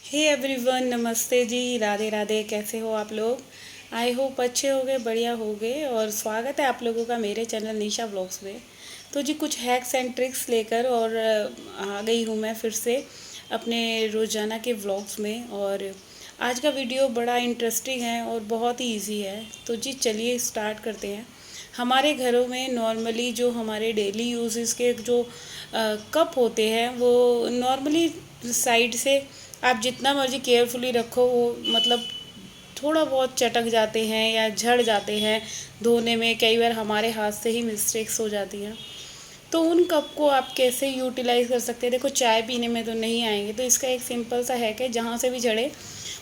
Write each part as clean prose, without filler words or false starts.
Hey everyone, नमस्ते जी, राधे राधे। कैसे हो आप लोग? आई होप अच्छे हो गए, बढ़िया हो गए। और स्वागत है आप लोगों का मेरे चैनल निशा व्लॉग्स में। तो जी कुछ हैक्स एंड ट्रिक्स लेकर और आ गई हूँ मैं फिर से अपने रोज़ाना के व्लॉग्स में। और आज का वीडियो बड़ा इंटरेस्टिंग है और बहुत ही इजी है। तो जी चलिए स्टार्ट करते हैं। हमारे घरों में नॉर्मली जो हमारे डेली यूजेस के जो कप होते हैं वो नॉर्मली साइड से आप जितना मर्जी केयरफुली रखो वो मतलब थोड़ा बहुत चटक जाते हैं या झड़ जाते हैं। धोने में कई बार हमारे हाथ से ही मिस्टेक्स हो जाती हैं। तो उन कप को आप कैसे यूटिलाइज़ कर सकते हैं? देखो चाय पीने में तो नहीं आएंगे, तो इसका एक सिंपल सा हैक है, जहाँ से भी झड़े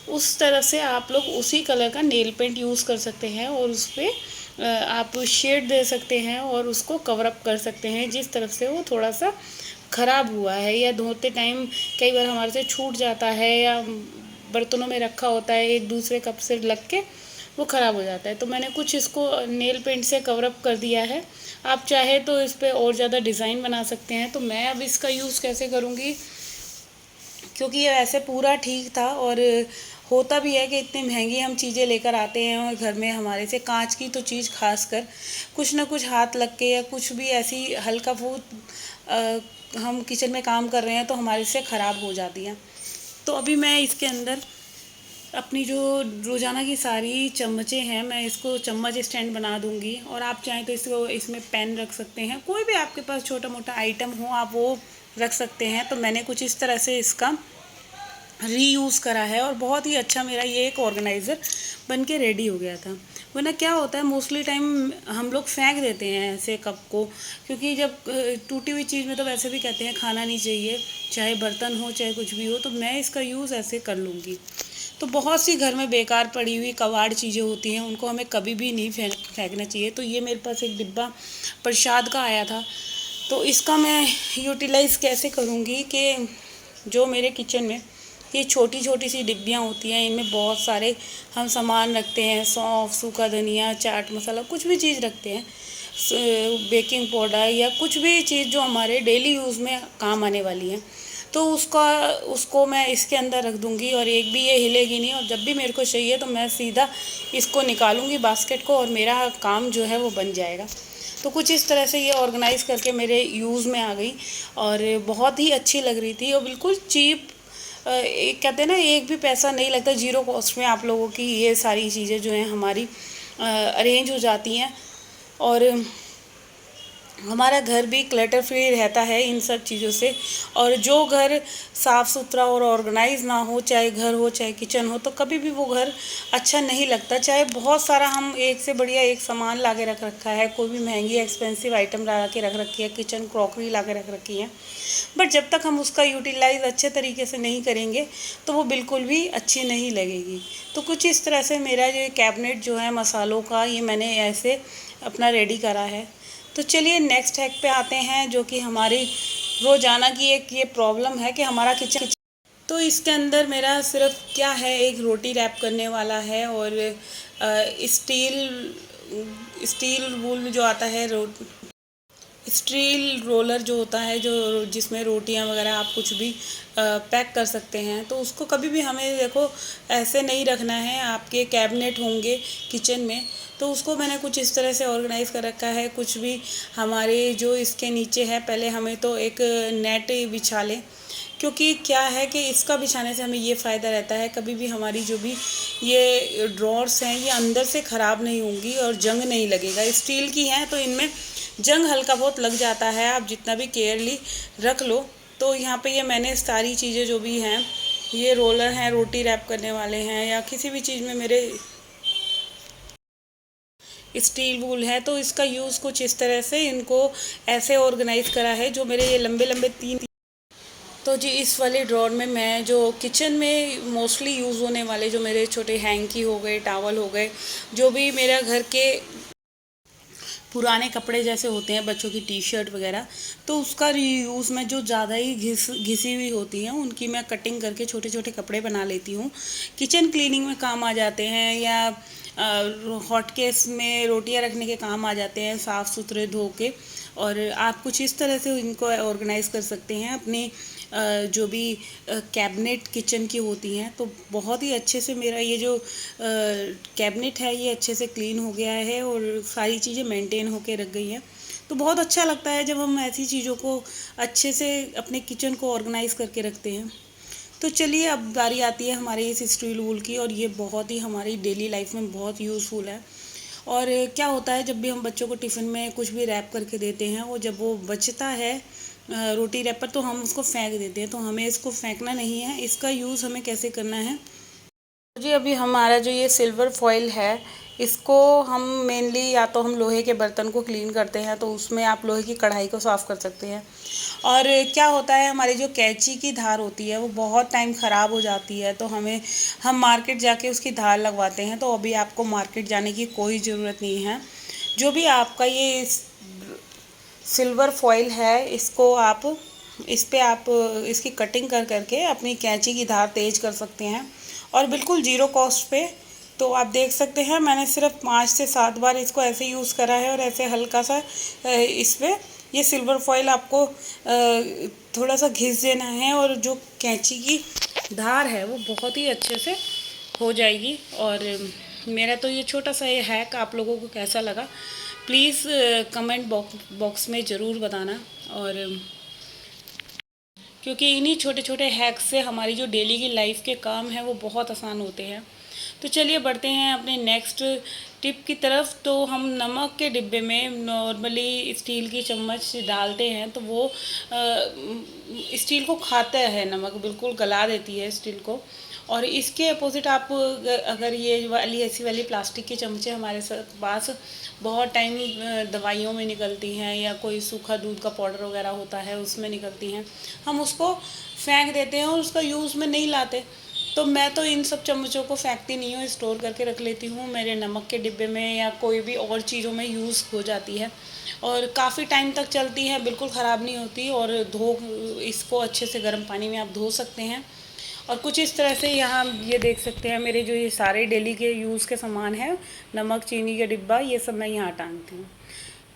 उस तरह से आप लोग उसी कलर का नेल पेंट यूज़ कर सकते हैं और उस पर आप शेड दे सकते हैं और उसको कवर अप कर सकते हैं जिस तरफ से वो थोड़ा सा ख़राब हुआ है या धोते टाइम कई बार हमारे से छूट जाता है या बर्तनों में रखा होता है एक दूसरे कप से लग के वो ख़राब हो जाता है। तो मैंने कुछ इसको नेल पेंट से कवर अप कर दिया है। आप चाहे तो इस पर और ज़्यादा डिज़ाइन बना सकते हैं। तो मैं अब इसका यूज़ कैसे करूँगी, क्योंकि ये ऐसे पूरा ठीक था। और होता भी है कि इतनी महंगी हम चीज़ें लेकर आते हैं और घर में हमारे से कांच की तो चीज़ खास कर कुछ ना कुछ हाथ लग के या कुछ भी ऐसी हल्का फूल हम किचन में काम कर रहे हैं तो हमारे से ख़राब हो जाती हैं। तो अभी मैं इसके अंदर अपनी जो रोज़ाना की सारी चम्मचें हैं मैं इसको चम्मच स्टैंड बना दूंगी। और आप चाहें तो इसको इसमें पेन रख सकते हैं, कोई भी आपके पास छोटा मोटा आइटम हो आप वो रख सकते हैं। तो मैंने कुछ इस तरह से इसका रीयूज़ करा है और बहुत ही अच्छा मेरा ये एक ऑर्गेनाइज़र बन के रेडी हो गया था। वरना क्या होता है मोस्टली टाइम हम लोग फेंक देते हैं ऐसे कप को, क्योंकि जब टूटी हुई चीज़ में तो वैसे भी कहते हैं खाना नहीं चाहिए, चाहे बर्तन हो चाहे कुछ भी हो। तो मैं इसका यूज़ ऐसे कर लूँगी। तो बहुत सी घर में बेकार पड़ी हुई कबाड़ चीज़ें होती हैं, उनको हमें कभी भी नहीं फेंकना चाहिए। तो ये मेरे पास एक डिब्बा प्रसाद का आया था, तो इसका मैं यूटिलाइज़ कैसे करूँगी कि जो मेरे किचन में ये छोटी छोटी सी डिब्बियाँ होती हैं, इनमें बहुत सारे हम सामान रखते हैं, सौंफ, सूखा धनिया, चाट मसाला, कुछ भी चीज़ रखते हैं, बेकिंग पाउडर या कुछ भी चीज़ जो हमारे डेली यूज़ में काम आने वाली है। तो उसको मैं इसके अंदर रख दूँगी और एक भी ये हिलेगी नहीं। और जब भी मेरे को चाहिए तो मैं सीधा इसको निकालूँगी बास्केट को और मेरा काम जो है वो बन जाएगा। तो कुछ इस तरह से ये ऑर्गेनाइज़ करके मेरे यूज़ में आ गई और बहुत ही अच्छी लग रही थी और बिल्कुल चीप। एक कहते हैं ना, एक भी पैसा नहीं लगता, ज़ीरो कॉस्ट में आप लोगों की ये सारी चीज़ें जो हैं हमारी अरेंज हो जाती हैं। और हमारा घर भी क्लटर फ्री रहता है इन सब चीज़ों से। और जो घर साफ़ सुथरा और ऑर्गेनाइज ना हो, चाहे घर हो चाहे किचन हो, तो कभी भी वो घर अच्छा नहीं लगता। चाहे बहुत सारा हम एक से बढ़िया एक सामान ला के रख रखा है, कोई भी महंगी एक्सपेंसिव आइटम ला के रख रखी है, किचन क्रॉकरी ला के रख रखी है, बट जब तक हम उसका यूटिलाइज़ अच्छे तरीके से नहीं करेंगे तो वो बिल्कुल भी अच्छी नहीं लगेगी। तो कुछ इस तरह से मेरा ये कैबिनेट जो है मसालों का, ये मैंने ऐसे अपना रेडी करा है। तो चलिए नेक्स्ट हैक पे आते हैं, जो कि हमारी रोज़ाना की एक ये प्रॉब्लम है कि हमारा किचन। तो इसके अंदर मेरा सिर्फ क्या है, एक रोटी रैप करने वाला है और स्टील स्टील वूल जो आता है, स्टील रोलर जो होता है, जो जिसमें रोटियां वगैरह आप कुछ भी पैक कर सकते हैं। तो उसको कभी भी हमें देखो ऐसे नहीं रखना है। आपके कैबिनेट होंगे किचन में, तो उसको मैंने कुछ इस तरह से ऑर्गेनाइज़ कर रखा है। कुछ भी हमारे जो इसके नीचे है, पहले हमें तो एक नेट बिछा लें, क्योंकि क्या है कि इसका बिछाने से हमें ये फ़ायदा रहता है, कभी भी हमारी जो भी ये ड्रॉर्स हैं ये अंदर से ख़राब नहीं होंगी और जंग नहीं लगेगा। स्टील की हैं तो इनमें जंग हल्का बहुत लग जाता है, आप जितना भी केयरली रख लो। तो यहाँ पे ये मैंने सारी चीज़ें जो भी हैं, ये रोलर हैं, रोटी रैप करने वाले हैं, या किसी भी चीज़ में मेरे स्टील वूल है, तो इसका यूज़ कुछ इस तरह से इनको ऐसे ऑर्गेनाइज़ करा है। जो मेरे ये लंबे लंबे तीन, तो जी इस वाले ड्रॉर में मैं जो किचन में मोस्टली यूज़ होने वाले जो मेरे छोटे हैंकी हो गए, टावल हो गए, जो भी मेरा घर के पुराने कपड़े जैसे होते हैं, बच्चों की टी शर्ट वगैरह, तो उसका रीयूज़ में जो ज़्यादा ही घिसी हुई होती हैं उनकी मैं कटिंग करके छोटे छोटे कपड़े बना लेती हूँ। किचन क्लीनिंग में काम आ जाते हैं या हॉट केस में रोटियां रखने के काम आ जाते हैं, साफ़ सुथरे धो के। और आप कुछ इस तरह से इनको ऑर्गेनाइज़ कर सकते हैं अपनी जो भी कैबिनेट किचन की होती हैं, तो बहुत ही अच्छे से मेरा ये जो कैबिनेट है ये अच्छे से क्लीन हो गया है और सारी चीज़ें मेंटेन होके रख गई हैं। तो बहुत अच्छा लगता है जब हम ऐसी चीज़ों को अच्छे से अपने किचन को ऑर्गेनाइज करके रखते हैं। तो चलिए अब बारी आती है हमारे इस स्टील वूल की, और ये बहुत ही हमारी डेली लाइफ में बहुत यूज़फुल है। और क्या होता है, जब भी हम बच्चों को टिफ़िन में कुछ भी रैप करके देते हैं, और जब वो बचता है रोटी रैपर, तो हम उसको फेंक देते हैं। तो हमें इसको फेंकना नहीं है, इसका यूज़ हमें कैसे करना है। जी अभी हमारा जो ये सिल्वर फॉइल है, इसको हम मेनली या तो हम लोहे के बर्तन को क्लीन करते हैं, तो उसमें आप लोहे की कढ़ाई को साफ़ कर सकते हैं। और क्या होता है, हमारी जो कैंची की धार होती है वो बहुत टाइम ख़राब हो जाती है, तो हम मार्केट जाके उसकी धार लगवाते हैं। तो अभी आपको मार्केट जाने की कोई ज़रूरत नहीं है। जो भी आपका ये सिल्वर फॉइल है, इसको आप इस पे आप इसकी कटिंग कर करके अपनी कैंची की धार तेज़ कर सकते हैं, और बिल्कुल ज़ीरो कॉस्ट पे। तो आप देख सकते हैं मैंने सिर्फ 5 से 7 बार इसको ऐसे यूज़ करा है, और ऐसे हल्का सा इस पे ये सिल्वर फॉइल आपको थोड़ा सा घिस देना है, और जो कैंची की धार है वो बहुत ही अच्छे से हो जाएगी। और मेरा तो ये छोटा सा ये हैक आप लोगों को कैसा लगा, प्लीज़ कमेंट बॉक्स में ज़रूर बताना। और क्योंकि इन्हीं छोटे छोटे हैक्स से हमारी जो डेली की लाइफ के काम हैं वो बहुत आसान होते हैं। तो चलिए बढ़ते हैं अपने नेक्स्ट टिप की तरफ। तो हम नमक के डिब्बे में नॉर्मली स्टील की चम्मच डालते हैं, तो वो स्टील को खाता है, नमक बिल्कुल गला देती है स्टील को। और इसके अपोजिट आप अगर ये वाली ऐसी वाली प्लास्टिक के चमचे हमारे पास बहुत टाइम दवाइयों में निकलती हैं, या कोई सूखा दूध का पाउडर वगैरह होता है उसमें निकलती हैं, हम उसको फेंक देते हैं और उसका यूज़ में नहीं लाते। तो मैं तो इन सब चम्मचों को फेंकती नहीं हूँ, स्टोर करके रख लेती हूँ मेरे नमक के डिब्बे में, या कोई भी और चीज़ों में यूज़ हो जाती है, और काफ़ी टाइम तक चलती है, बिल्कुल ख़राब नहीं होती। और इसको अच्छे से गर्म पानी में आप धो सकते हैं। और कुछ इस तरह से यहाँ ये देख सकते हैं मेरे जो ये सारे डेली के यूज़ के सामान हैं, नमक, चीनी का डिब्बा, ये सब मैं यहाँ टांगती हूँ।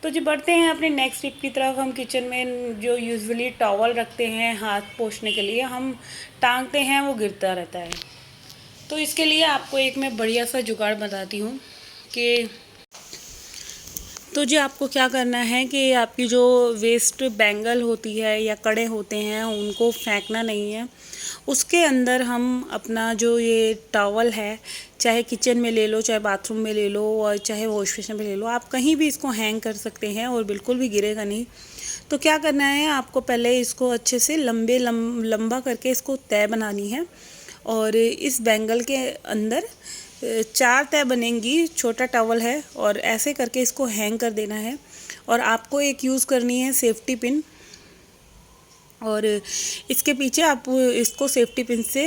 तो जी बढ़ते हैं अपने नेक्स्ट टिप की तरफ। हम किचन में जो यूजुअली टॉवल रखते हैं हाथ पोंछने के लिए, हम टांगते हैं, वो गिरता रहता है। तो इसके लिए आपको एक मैं बढ़िया सा जुगाड़ बताती हूँ कि तो जी आपको क्या करना है कि आपकी जो वेस्ट बैंगल होती है या कड़े होते हैं उनको फेंकना नहीं है। उसके अंदर हम अपना जो ये टॉवल है, चाहे किचन में ले लो, चाहे बाथरूम में ले लो, और चाहे वॉश बेसिन में ले लो, आप कहीं भी इसको हैंग कर सकते हैं और बिल्कुल भी गिरेगा नहीं। तो क्या करना है, आपको पहले इसको अच्छे से लंबा करके इसको तय बनानी है, और इस बैंगल के अंदर 4 तय बनेंगी। छोटा टॉवल है, और ऐसे करके इसको हैंग कर देना है। और आपको एक यूज़ करनी है सेफ्टी पिन, और इसके पीछे आप इसको सेफ्टी पिन से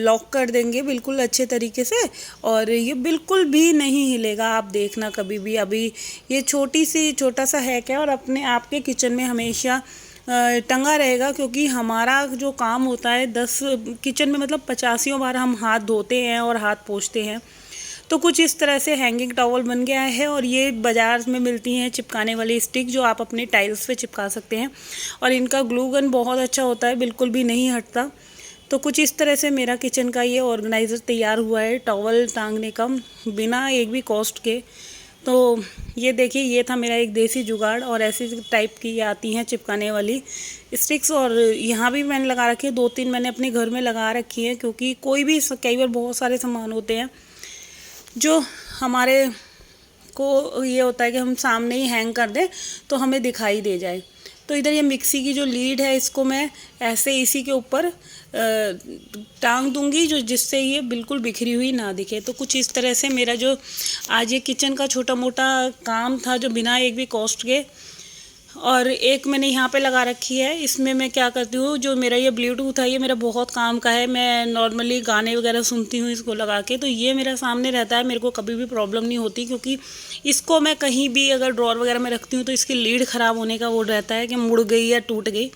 लॉक कर देंगे बिल्कुल अच्छे तरीके से, और ये बिल्कुल भी नहीं हिलेगा। आप देखना कभी भी। अभी ये छोटा सा हैक है, और अपने आपके किचन में हमेशा टंगा रहेगा, क्योंकि हमारा जो काम होता है 10 किचन में मतलब 85 बार हम हाथ धोते हैं और हाथ पोंछते हैं। तो कुछ इस तरह से हैंगिंग टॉवल बन गया है, और ये बाज़ार में मिलती हैं चिपकाने वाली स्टिक, जो आप अपने टाइल्स पे चिपका सकते हैं, और इनका ग्लू गन बहुत अच्छा होता है, बिल्कुल भी नहीं हटता। तो कुछ इस तरह से मेरा किचन का ये ऑर्गेनाइज़र तैयार हुआ है टॉवल टांगने का, बिना एक भी कॉस्ट के। तो ये देखिए, ये था मेरा एक देसी जुगाड़, और ऐसी टाइप की आती हैं चिपकाने वाली स्टिक्स। और यहाँ भी मैंने लगा रखी है, 2-3 मैंने अपने घर में लगा रखी है, क्योंकि कई बार बहुत सारे सामान होते हैं जो हमारे को ये होता है कि हम सामने ही हैंग कर दें तो हमें दिखाई दे जाए। तो इधर ये मिक्सी की जो लीड है, इसको मैं ऐसे इसी के ऊपर टांग दूंगी, जो जिससे ये बिल्कुल बिखरी हुई ना दिखे। तो कुछ इस तरह से मेरा जो आज ये किचन का छोटा मोटा काम था, जो बिना एक भी कॉस्ट के। और एक मैंने यहाँ पे लगा रखी है, इसमें मैं क्या करती हूँ, जो मेरा ये ब्लूटूथ है, ये मेरा बहुत काम का है। मैं नॉर्मली गाने वगैरह सुनती हूँ इसको लगा के, तो ये मेरा सामने रहता है, मेरे को कभी भी प्रॉब्लम नहीं होती, क्योंकि इसको मैं कहीं भी अगर ड्रॉर वगैरह में रखती हूँ तो इसकी लीड ख़राब होने का वो रहता है कि मुड़ गई या टूट गई।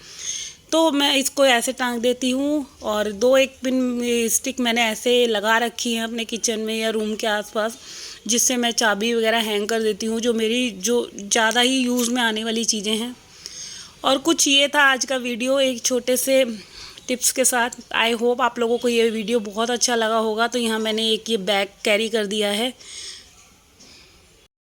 तो मैं इसको ऐसे टांग देती हूँ, और 2-1 पिन स्टिक मैंने ऐसे लगा रखी हैं अपने किचन में या रूम के आसपास, जिससे मैं चाबी वगैरह हैंग कर देती हूँ, जो मेरी जो ज़्यादा ही यूज़ में आने वाली चीज़ें हैं। और कुछ ये था आज का वीडियो, एक छोटे से टिप्स के साथ। आई होप आप लोगों को ये वीडियो बहुत अच्छा लगा होगा। तो यहाँ मैंने एक ये बैग कैरी कर दिया है